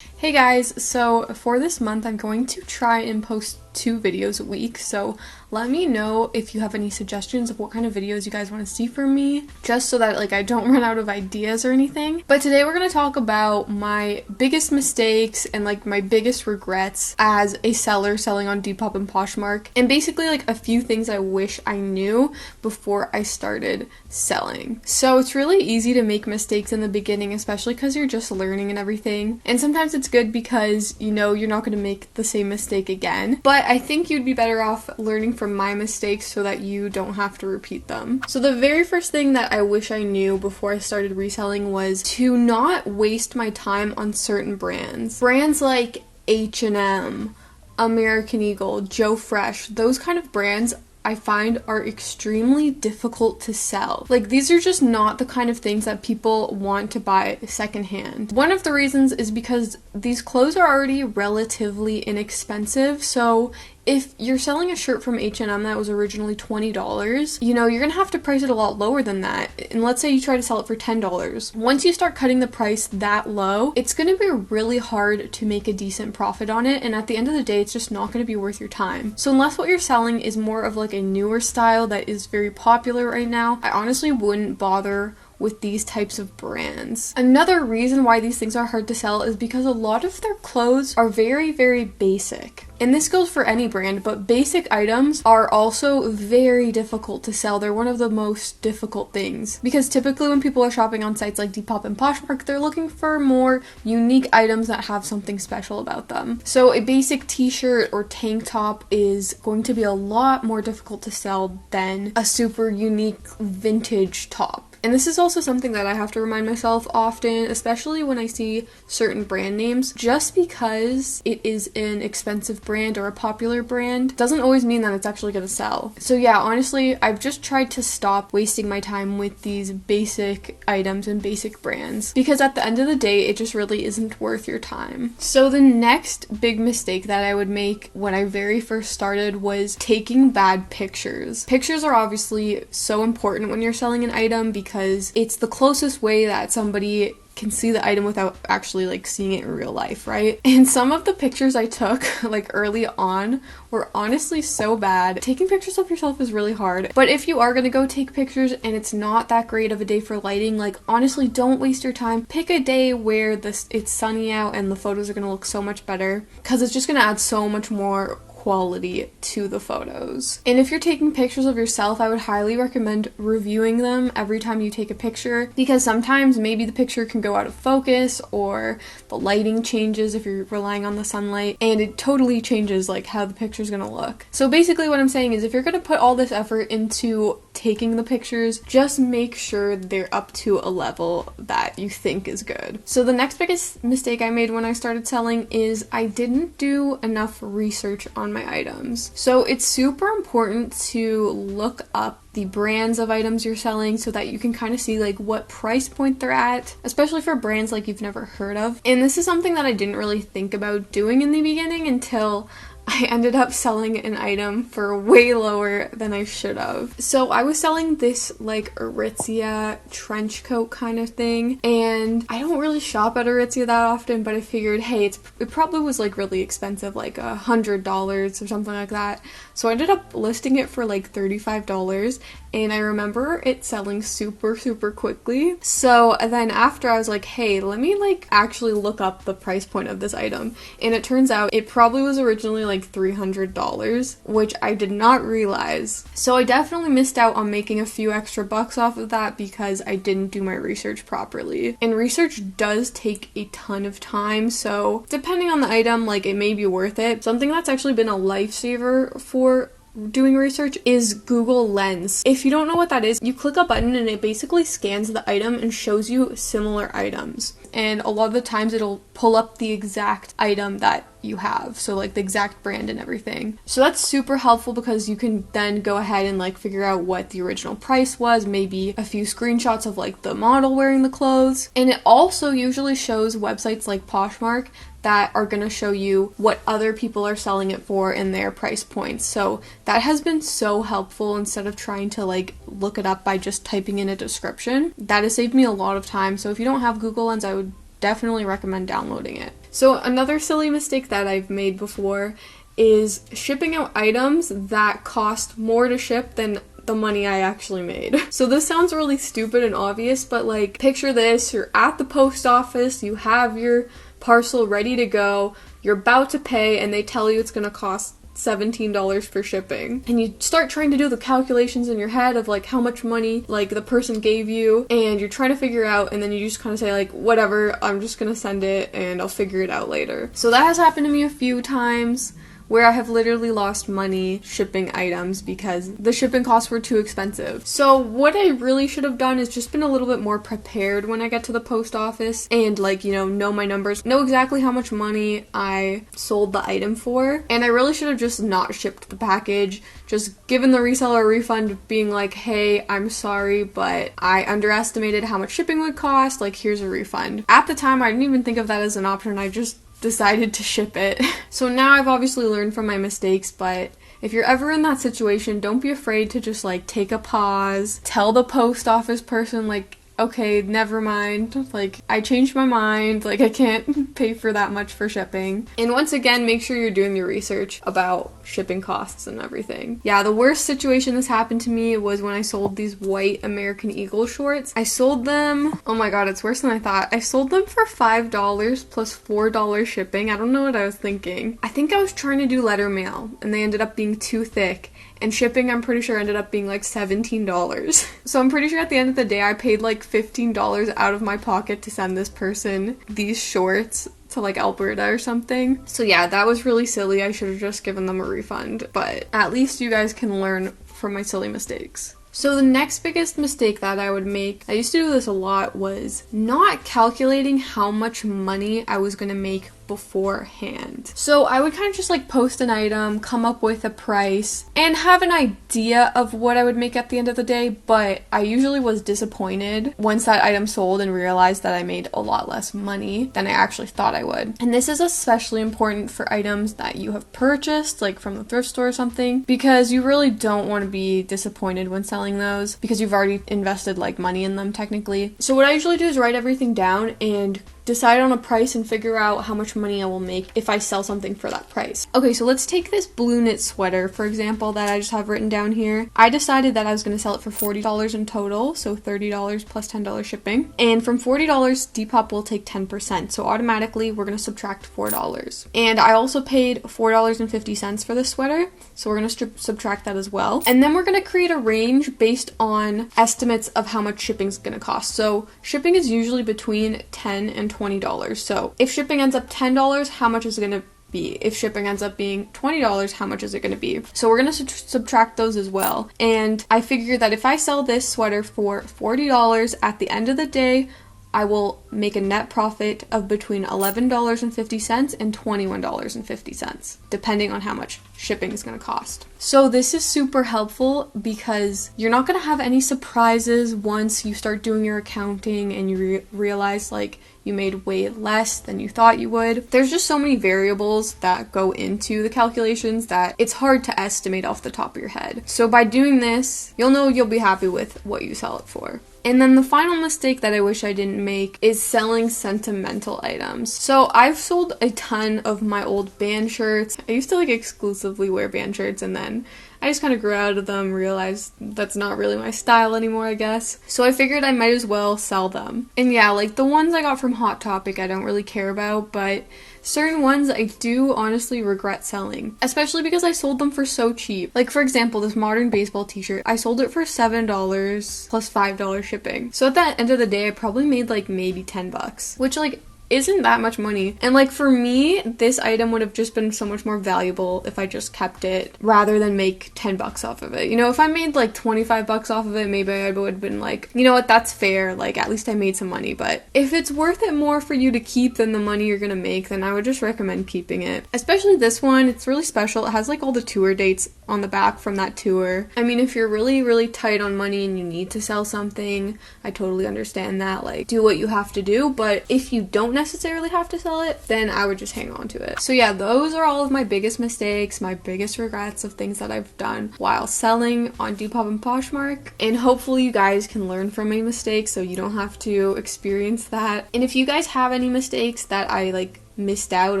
Hey guys, so for this month I'm going to try and post 2 videos a week, so let me know if you have any suggestions of what kind of videos you guys want to see from me, just so that I don't run out of ideas or anything. But today we're going to talk about my biggest mistakes and my biggest regrets as a seller selling on Depop and Poshmark, and basically a few things I wish I knew before I started selling. So it's really easy to make mistakes in the beginning, especially because you're just learning and everything, and sometimes it's good because you're not going to make the same mistake again. But I think you'd be better off learning from my mistakes so that you don't have to repeat them. So the very first thing that I wish I knew before I started reselling was to not waste my time on certain brands. Brands like H&M, American Eagle, Joe Fresh, those kind of brands I find are extremely difficult to sell. These are just not the kind of things that people want to buy secondhand. One of the reasons is because these clothes are already relatively inexpensive, so if you're selling a shirt from H&M that was originally $20, you're gonna have to price it a lot lower than that. And let's say you try to sell it for $10. Once you start cutting the price that low, it's gonna be really hard to make a decent profit on it, and at the end of the day, it's just not gonna be worth your time. So unless what you're selling is more of a newer style that is very popular right now, I honestly wouldn't bother with these types of brands. Another reason why these things are hard to sell is because a lot of their clothes are very, very basic. And this goes for any brand, but basic items are also very difficult to sell. They're one of the most difficult things because typically when people are shopping on sites like Depop and Poshmark, they're looking for more unique items that have something special about them. So a basic t-shirt or tank top is going to be a lot more difficult to sell than a super unique vintage top. And this is also something that I have to remind myself often, especially when I see certain brand names. Just because it is an expensive brand or a popular brand doesn't always mean that it's actually going to sell. So yeah, honestly, I've just tried to stop wasting my time with these basic items and basic brands because at the end of the day, it just really isn't worth your time. So the next big mistake that I would make when I very first started was taking bad pictures. Pictures are obviously so important when you're selling an item because it's the closest way that somebody can see the item without actually seeing it in real life, right? And some of the pictures I took early on were honestly so bad. Taking pictures of yourself is really hard, but if you are gonna go take pictures and it's not that great of a day for lighting, honestly, don't waste your time. Pick a day where it's sunny out and the photos are gonna look so much better because it's just gonna add so much more quality to the photos. And if you're taking pictures of yourself, I would highly recommend reviewing them every time you take a picture because sometimes maybe the picture can go out of focus or the lighting changes if you're relying on the sunlight, and it totally changes how the picture's gonna look. So basically what I'm saying is if you're gonna put all this effort into taking the pictures, just make sure they're up to a level that you think is good. So the next biggest mistake I made when I started selling is I didn't do enough research on my items. So it's super important to look up the brands of items you're selling so that you can kind of see what price point they're at, especially for brands you've never heard of. And this is something that I didn't really think about doing in the beginning until I ended up selling an item for way lower than I should have. So I was selling this Aritzia trench coat kind of thing, and I don't really shop at Aritzia that often, but I figured, hey, it probably was really expensive, $100 or something like that. So I ended up listing it for $35, and I remember it selling super, super quickly. So then after I was like, hey, let me actually look up the price point of this item. And it turns out it probably was originally $300, which I did not realize. So I definitely missed out on making a few extra bucks off of that because I didn't do my research properly. And research does take a ton of time, so depending on the item, it may be worth it. Something that's actually been a lifesaver for doing research is Google Lens. If you don't know what that is, you click a button and it basically scans the item and shows you similar items. And a lot of the times it'll pull up the exact item that you have, so the exact brand and everything. So that's super helpful because you can then go ahead and figure out what the original price was, maybe a few screenshots of the model wearing the clothes. And it also usually shows websites like Poshmark that are going to show you what other people are selling it for and their price points. So that has been so helpful instead of trying to look it up by just typing in a description. That has saved me a lot of time. So if you don't have Google Lens, I would definitely recommend downloading it. So another silly mistake that I've made before is shipping out items that cost more to ship than the money I actually made. So this sounds really stupid and obvious, but like picture this, you're at the post office, you have your parcel ready to go, you're about to pay, and they tell you it's gonna cost $17 for shipping, and you start trying to do the calculations in your head of like how much money like the person gave you, and you're trying to figure out, and then you just kind of say like, whatever, I'm just gonna send it and I'll figure it out later. So that has happened to me a few times, where I have literally lost money shipping items because the shipping costs were too expensive. So what I really should have done is just been a little bit more prepared when I get to the post office and like, you know my numbers, know exactly how much money I sold the item for. And I really should have just not shipped the package, just given the reseller a refund, being like, hey, I'm sorry, but I underestimated how much shipping would cost, like here's a refund. At the time, I didn't even think of that as an option. I just decided to ship it. So now I've obviously learned from my mistakes, but if you're ever in that situation, don't be afraid to just like take a pause, tell the post office person like, okay, never mind, like I changed my mind, like I can't pay for that much for shipping. And once again, make sure you're doing your research about shipping costs and everything. Yeah, the worst situation this happened to me was when I sold these white American Eagle shorts. I sold them, oh my god, it's worse than I thought. I sold them for $5 plus $4 shipping. I don't know what I was thinking. I think I was trying to do letter mail and they ended up being too thick. And shipping, I'm pretty sure, ended up being like $17. So I'm pretty sure at the end of the day, I paid like $15 out of my pocket to send this person these shorts to like Alberta or something. So yeah, that was really silly. I should have just given them a refund. But at least you guys can learn from my silly mistakes. So the next biggest mistake that I would make, I used to do this a lot, was not calculating how much money I was going to make beforehand. So I would kind of just like post an item, come up with a price, and have an idea of what I would make at the end of the day, but I usually was disappointed once that item sold and realized that I made a lot less money than I actually thought I would. And this is especially important for items that you have purchased, like from the thrift store or something, because you really don't want to be disappointed when selling those because you've already invested like money in them technically. So what I usually do is write everything down and decide on a price and figure out how much money I will make if I sell something for that price. Okay, so let's take this blue knit sweater, for example, that I just have written down here. I decided that I was going to sell it for $40 in total, so $30 plus $10 shipping. And from $40, Depop will take 10%, so automatically we're going to subtract $4. And I also paid $4.50 for this sweater, so we're going to subtract that as well. And then we're going to create a range based on estimates of how much shipping is going to cost. So shipping is usually between $10 and $20. So if shipping ends up $10, how much is it going to be? If shipping ends up being $20, how much is it going to be? So we're going to subtract those as well. And I figure that if I sell this sweater for $40 at the end of the day, I will make a net profit of between $11.50 and $21.50, depending on how much shipping is going to cost. So this is super helpful because you're not going to have any surprises once you start doing your accounting and you realize like you made way less than you thought you would. There's just so many variables that go into the calculations that it's hard to estimate off the top of your head. So by doing this, you'll know you'll be happy with what you sell it for. And then the final mistake that I wish I didn't make is selling sentimental items. So I've sold a ton of my old band shirts. I used to like exclusively wear band shirts, and then I just kind of grew out of them, realized that's not really my style anymore, I guess. So I figured I might as well sell them. And yeah, like the ones I got from Hot Topic I don't really care about, but certain ones I do honestly regret selling, especially because I sold them for so cheap. Like for example, this modern baseball t-shirt, I sold it for $7 plus $5 shipping. So at the end of the day, I probably made like maybe $10, which like isn't that much money. And like for me, this item would have just been so much more valuable if I just kept it rather than make $10 off of it. You know, if I made like $25 off of it, maybe I would have been like, you know what, that's fair, like at least I made some money. But if it's worth it more for you to keep than the money you're gonna make, then I would just recommend keeping it. Especially this one, it's really special. It has like all the tour dates on the back from that tour. I mean, if you're really, really tight on money and you need to sell something, I totally understand that. Like, do what you have to do. But if you don't necessarily have to sell it, then I would just hang on to it. So yeah, those are all of my biggest mistakes, my biggest regrets of things that I've done while selling on Depop and Poshmark. And hopefully you guys can learn from my mistakes so you don't have to experience that. And if you guys have any mistakes that I like missed out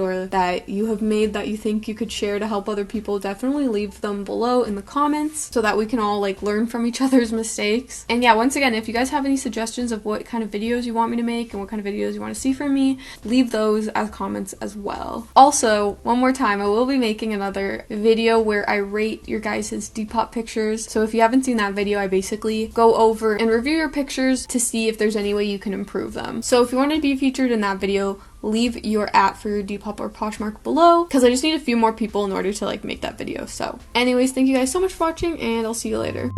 or that you have made that you think you could share to help other people, definitely leave them below in the comments so that we can all like learn from each other's mistakes. And yeah, once again, if you guys have any suggestions of what kind of videos you want me to make and what kind of videos you want to see from me, leave those as comments as well. Also, one more time, I will be making another video where I rate your guys' Depop pictures. So if you haven't seen that video, I basically go over and review your pictures to see if there's any way you can improve them. So if you want to be featured in that video, leave your for your Depop or Poshmark below, because I just need a few more people in order to like make that video. So anyways, thank you guys so much for watching, and I'll see you later.